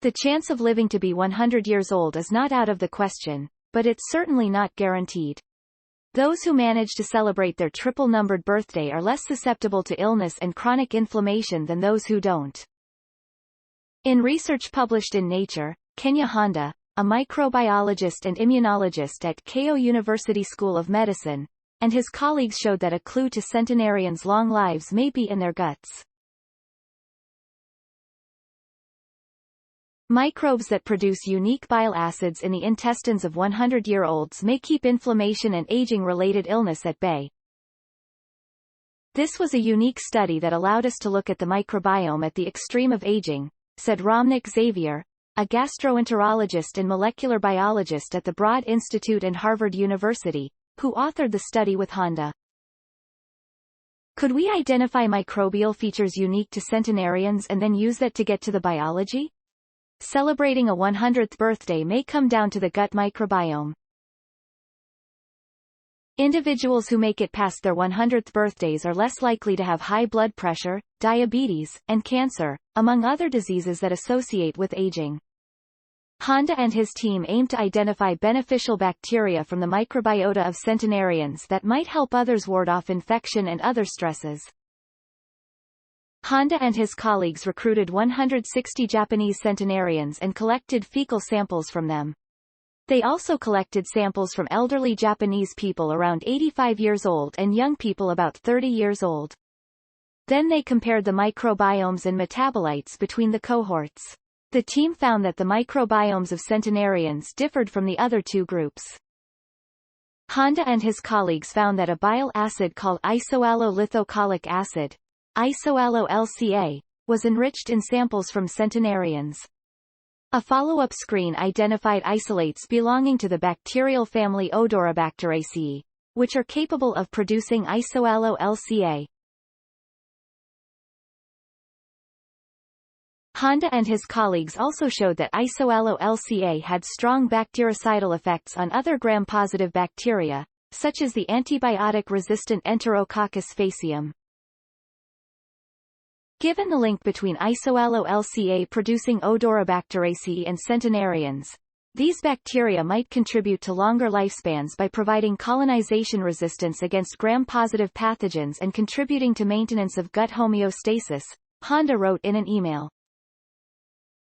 The chance of living to be 100 years old is not out of the question, but it's certainly not guaranteed. Those who manage to celebrate their triple-numbered birthday are less susceptible to illness and chronic inflammation than those who don't. In research published in Nature, Kenya Honda, a microbiologist and immunologist at Keio University School of Medicine, and his colleagues showed that a clue to centenarians' long lives may be in their guts. Microbes that produce unique bile acids in the intestines of 100-year-olds may keep inflammation and aging-related illness at bay. This was a unique study that allowed us to look at the microbiome at the extreme of aging, said Ramnik Xavier, a gastroenterologist and molecular biologist at the Broad Institute and Harvard University, who authored the study with Honda. Could we identify microbial features unique to centenarians and then use that to get to the biology? Celebrating a 100th birthday may come down to the gut microbiome. Individuals who make it past their 100th birthdays are less likely to have high blood pressure, diabetes, and cancer, among other diseases that associate with aging. Honda and his team aim to identify beneficial bacteria from the microbiota of centenarians that might help others ward off infection and other stresses. Honda and his colleagues recruited 160 Japanese centenarians and collected fecal samples from them. They also collected samples from elderly Japanese people around 85 years old and young people about 30 years old. Then they compared the microbiomes and metabolites between the cohorts. The team found that the microbiomes of centenarians differed from the other two groups. Honda and his colleagues found that a bile acid called isoallolithocholic acid, isoallo-LCA, was enriched in samples from centenarians. A follow-up screen identified isolates belonging to the bacterial family Odorobacteraceae, which are capable of producing isoallo-LCA. Honda and his colleagues also showed that isoallo-LCA had strong bactericidal effects on other gram-positive bacteria, such as the antibiotic-resistant Enterococcus faecium. Given the link between isoallo-LCA producing Odorobacteraceae and centenarians, these bacteria might contribute to longer lifespans by providing colonization resistance against gram-positive pathogens and contributing to maintenance of gut homeostasis, Honda wrote in an email.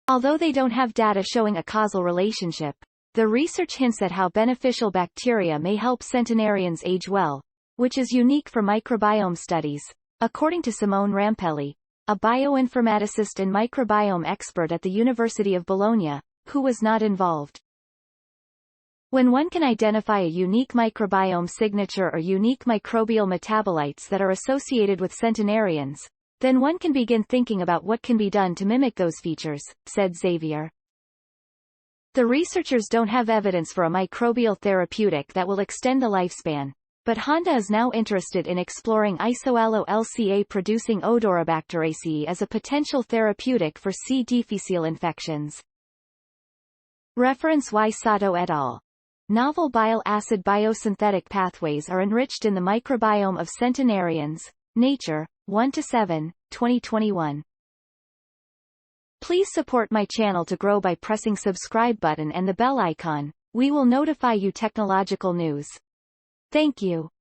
Although they don't have data showing a causal relationship, the research hints at how beneficial bacteria may help centenarians age well, which is unique for microbiome studies, according to Simone Rampelli, a bioinformaticist and microbiome expert at the University of Bologna, who was not involved. When one can identify a unique microbiome signature or unique microbial metabolites that are associated with centenarians, then one can begin thinking about what can be done to mimic those features, said Xavier. The researchers don't have evidence for a microbial therapeutic that will extend the lifespan, but Honda is now interested in exploring isoallo-LCA producing Odorobacteraceae as a potential therapeutic for C. difficile infections. Reference Y. Sato et al. Novel bile acid biosynthetic pathways are enriched in the microbiome of centenarians. Nature, 1-7, 2021. Please support my channel to grow by pressing subscribe button and the bell icon. We will notify you technological news. Thank you.